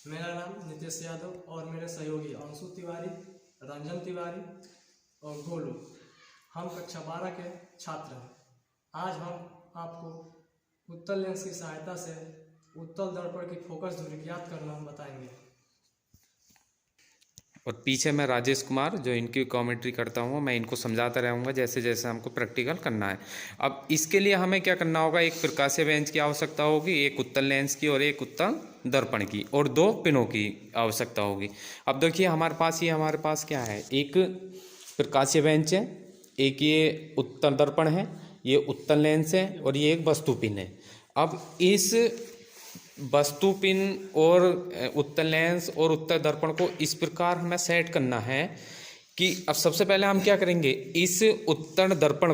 मेरा नाम नितेश यादव और मेरे सहयोगी अंशु तिवारी, रंजन तिवारी और गोलू, हम कक्षा 12 के छात्र हैं। आज हम आपको उत्तल लेंस की सहायता से उत्तल दर्पण की फोकस दूरी ज्ञात करना बताएंगे। और पीछे मैं राजेश कुमार जो इनकी कमेंट्री करता हूँ, मैं इनको समझाता रहूँगा जैसे जैसे हमको प्रैक्टिकल करना है। अब इसके लिए हमें क्या करना होगा, एक प्रकाशीय बेंच की आवश्यकता होगी, एक उत्तल लेंस की और एक उत्तल दर्पण की, और 2 पिनों की आवश्यकता होगी। अब देखिए हमारे पास क्या है, एक प्रकाशीय बेंच है, एक ये उत्तल दर्पण है, ये उत्तल लेंस है और ये एक वस्तु पिन है। अब इस वस्तु पिन और उत्तल लेंस और उत्तल दर्पण को इस प्रकार हमें सेट करना है कि अब सबसे पहले हम क्या करेंगे, इस उत्तल दर्पण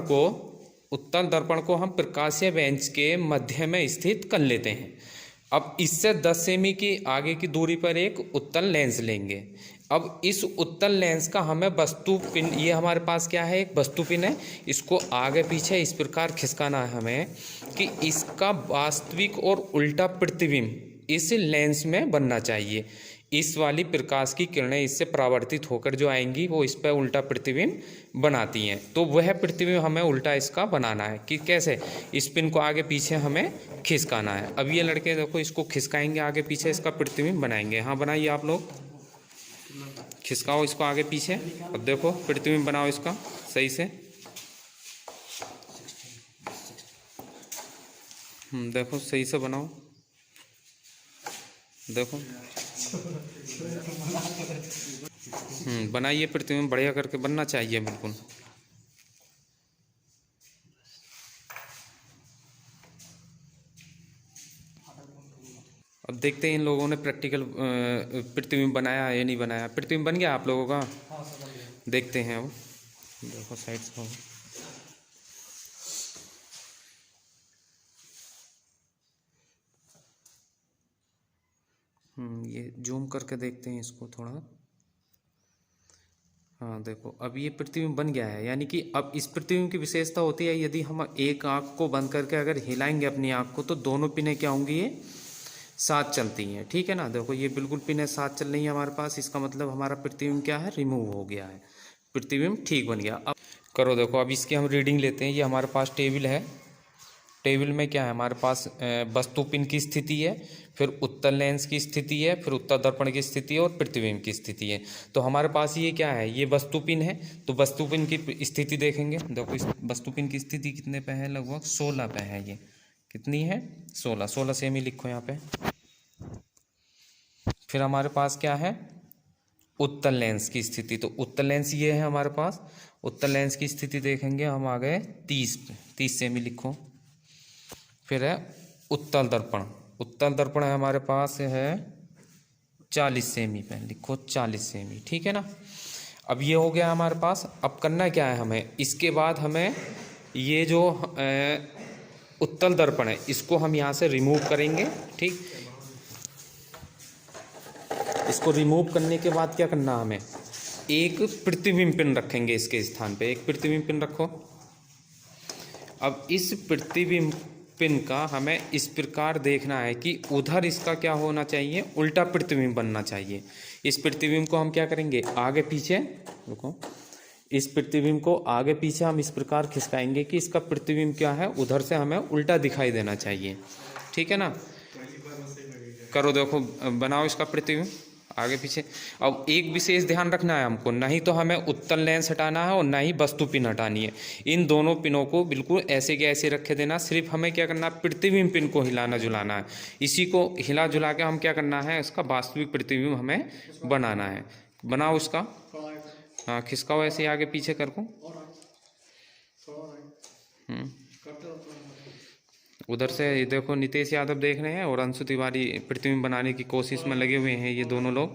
को हम प्रकाशीय बेंच के मध्य में स्थित कर लेते हैं। अब इससे 10 सेमी की आगे की दूरी पर एक उत्तल लेंस लेंगे। अब इस उत्तल लेंस का हमें वस्तु पिन, ये हमारे पास क्या है, एक वस्तु पिन है, इसको आगे पीछे इस प्रकार खिसकाना है हमें कि इसका वास्तविक और उल्टा प्रतिबिंब इस लेंस में बनना चाहिए। इस वाली प्रकाश की किरणें इससे परावर्तित होकर जो आएंगी वो इस पर उल्टा प्रतिबिंब बनाती हैं। तो वह प्रतिबिंब हमें उल्टा इसका बनाना है कि कैसे, इस पिन को आगे पीछे हमें खिसकाना है। अब ये लड़के देखो इसको खिसकाएंगे, आगे पीछे इसका प्रतिबिंब बनाएंगे। हाँ बनाइए आप लोग, खिसकाओ इसको आगे पीछे। अब देखो प्रतिबिंब बनाओ इसका सही से। देखो सही से बनाओ, देखो बनाइए प्रतिबिंब, बढ़िया करके बनना चाहिए बिल्कुल। अब देखते हैं इन लोगों ने प्रैक्टिकल प्रतिबिंब बनाया है या नहीं बनाया। प्रतिबिंब बन गया आप लोगों का? हाँ सर, बन गया। देखते हैं अब, देखो साइड से हो। ये जूम करके देखते हैं इसको थोड़ा। हाँ देखो अब ये प्रतिबिंब बन गया है, यानी कि अब इस प्रतिबिंब की विशेषता होती है, यदि हम एक आँख को बंद करके अगर हिलाएंगे अपनी आँख को तो दोनों पिनें क्या होंगी, ये साथ चलती हैं। ठीक है ना, देखो ये बिल्कुल पिनें साथ चल रही हैं हमारे पास, इसका मतलब हमारा प्रतिबिंब क्या है, रिमूव हो गया है, प्रतिबिंब ठीक बन गया। अब करो देखो, अब इसकी हम रीडिंग लेते हैं। ये हमारे पास टेबल है, टेबल में क्या है हमारे पास, वस्तु पिन की स्थिति है, फिर उत्तल लेंस की स्थिति है, फिर उत्तल दर्पण की स्थिति है और प्रतिबिंब की स्थिति है। तो हमारे पास ये क्या है, ये वस्तु पिन है, तो वस्तु पिन की स्थिति देखेंगे। देखो इस वस्तु पिन की स्थिति कितने पे है, लगभग 16 पे है। ये कितनी है, 16 सेमी लिखो यहाँ पे। फिर हमारे पास क्या है, उत्तल लेंस की स्थिति, तो उत्तल लेंस ये है हमारे पास। उत्तल लेंस की स्थिति देखेंगे हम आ गए 30 सेमी लिखो। फिर है उत्तल दर्पण, उत्तल दर्पण है हमारे पास है 40 सेमी पे, लिखो 40 सेमी। ठीक है ना, अब ये हो गया हमारे पास। अब करना क्या है हमें, इसके बाद हमें ये जो उत्तल दर्पण है इसको हम यहाँ से रिमूव करेंगे। ठीक, इसको रिमूव करने के बाद क्या करना, हमें एक प्रतिबिंब पिन रखेंगे इसके स्थान पे, एक प्रतिबिंब पिन रखो। अब इस प्रतिबिंब पिन का हमें इस प्रकार देखना है कि उधर इसका क्या होना चाहिए, उल्टा प्रतिबिंब बनना चाहिए। इस प्रतिबिंब को हम क्या करेंगे, आगे पीछे, देखो इस प्रतिबिंब को आगे पीछे हम इस प्रकार खिसकाएंगे कि इसका प्रतिबिंब क्या है, उधर से हमें उल्टा दिखाई देना चाहिए। ठीक है ना, करो देखो बनाओ इसका प्रतिबिंब आगे पीछे। अब एक विशेष ध्यान रखना है हमको, नहीं तो हमें उत्तल लेंस हटाना है और ना ही वस्तु पिन हटानी है। इन दोनों पिनों को बिल्कुल ऐसे के ऐसे रखे देना। सिर्फ हमें क्या करना है, प्रतिबिंब पिन को हिलाना झुलाना है। इसी को हिला झुला के हम क्या करना है, इसका वास्तविक प्रतिबिंब हमें बनाना है। बनाओ उसका, हाँ खिसकाओ ऐसे आगे पीछे कर को। उधर से देखो नितेश यादव देख रहे हैं और अंशु तिवारी प्रतिबिंब बनाने की कोशिश में लगे हुए हैं, ये दोनों लोग।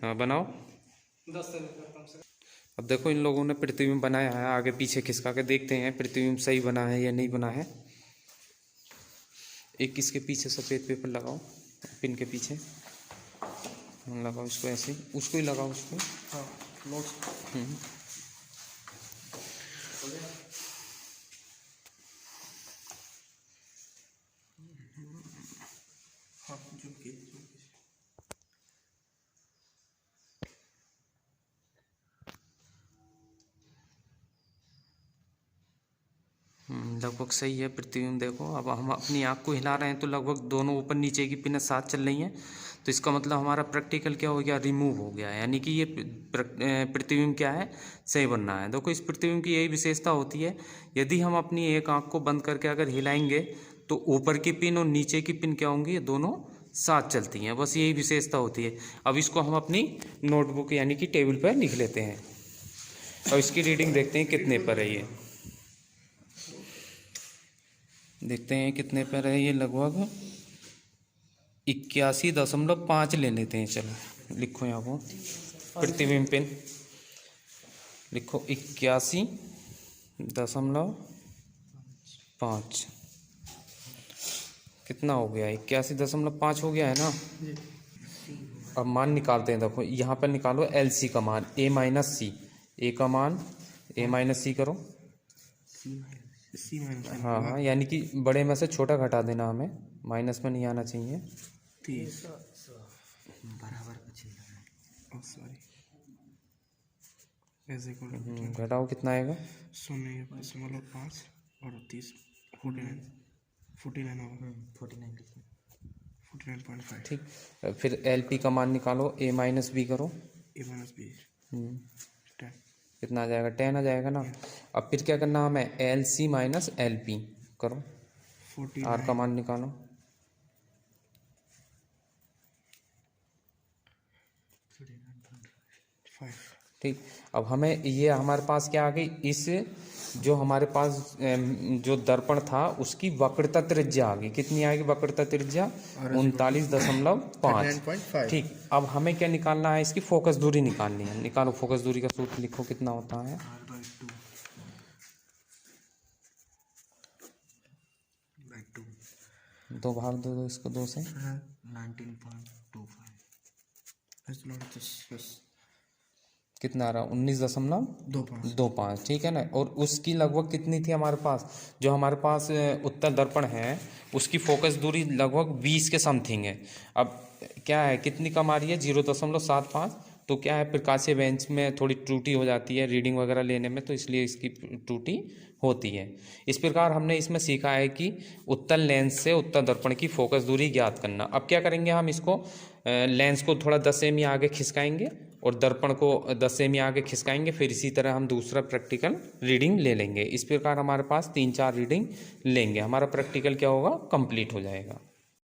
हाँ बनाओ। अब देखो इन लोगों ने प्रतिबिंब बनाया है, आगे पीछे खिसका के देखते हैं प्रतिबिंब सही बना है या नहीं बना है। एक इसके पीछे सफ़ेद पेपर लगाओ, पिन के पीछे लगाओ इसको, ऐसे उसको ही लगाओ उसको। हाँ लगभग सही है प्रतिबिंब। देखो अब हम अपनी आँख को हिला रहे हैं तो लगभग दोनों ऊपर नीचे की पिन साथ चल रही हैं, तो इसका मतलब हमारा प्रैक्टिकल क्या हो गया, रिमूव हो गया है, यानी कि ये प्रतिबिंब क्या है, सही बन रहा है। देखो इस प्रतिबिंब की यही विशेषता होती है, यदि हम अपनी एक आँख को बंद करके अगर हिलाएंगे तो ऊपर की पिन और नीचे की पिन क्या होंगी, ये दोनों साथ चलती हैं, बस यही विशेषता होती है। अब इसको हम अपनी नोटबुक यानी कि टेबल पर लिख लेते हैं और इसकी रीडिंग देखते हैं कितने पर है ये। देखते हैं कितने पर है ये, लगभग 81.5 ले लेते हैं। चलो लिखो यहाँ को प्रतिबिंब पिन, लिखो 81.5। कितना हो गया, 81.5 हो गया है ना। अब मान निकालते हैं। देखो यहाँ पर निकालो LC का मान, A माइनस सी, A का मान A माइनस सी करो, हाँ हाँ, यानी कि बड़े में से छोटा घटा देना, हमें माइनस में नहीं आना चाहिए। 30 बराबर का चिन्ह है, सॉरी ऐसे को घटाओ कितना आएगा, 0.5 और 30 49 होगा, 49.5। ठीक। फिर LP का मान निकालो, A माइनस बी करो, A माइनस बी 10, कितना आ जाएगा, 10 आ जाएगा ना। अब फिर क्या करना हमें, LC माइनस LP करो, 49 R का मान निकालो, 5। ठीक। अब हमें ये हमारे पास क्या आ गई, इस जो हमारे पास जो दर्पण था उसकी वक्रता त्रिज्या आ गई। कितनी आएगी वक्रता त्रिज्या, 39.5। ठीक। अब हमें क्या निकालना है, इसकी फोकस दूरी निकालनी है। निकालो फोकस दूरी का सूत्र, लिखो कितना होता है, R/2 दो भाग दो इसको 2 से, 19.25 कितना आ रहा, 19.25। ठीक है ना। और उसकी लगभग कितनी थी हमारे पास, जो हमारे पास उत्तल दर्पण है उसकी फोकस दूरी लगभग 20 के समथिंग है। अब क्या है, कितनी कम आ रही है, 0.75। तो क्या है, प्रकाशीय बेंच में थोड़ी त्रुटि हो जाती है रीडिंग वगैरह लेने में, तो इसलिए इसकी त्रुटि होती है। इस प्रकार हमने इसमें सीखा है कि उत्तल लेंस से उत्तल दर्पण की फोकस दूरी ज्ञात करना। अब क्या करेंगे, हम इसको लेंस को थोड़ा 10 सेमी आगे खिसकाएंगे और दर्पण को 10 सेमी आगे खिसकाएंगे, फिर इसी तरह हम दूसरा प्रैक्टिकल रीडिंग ले लेंगे। इस प्रकार हमारे पास 3-4 रीडिंग लेंगे, हमारा प्रैक्टिकल क्या होगा, कंप्लीट हो जाएगा।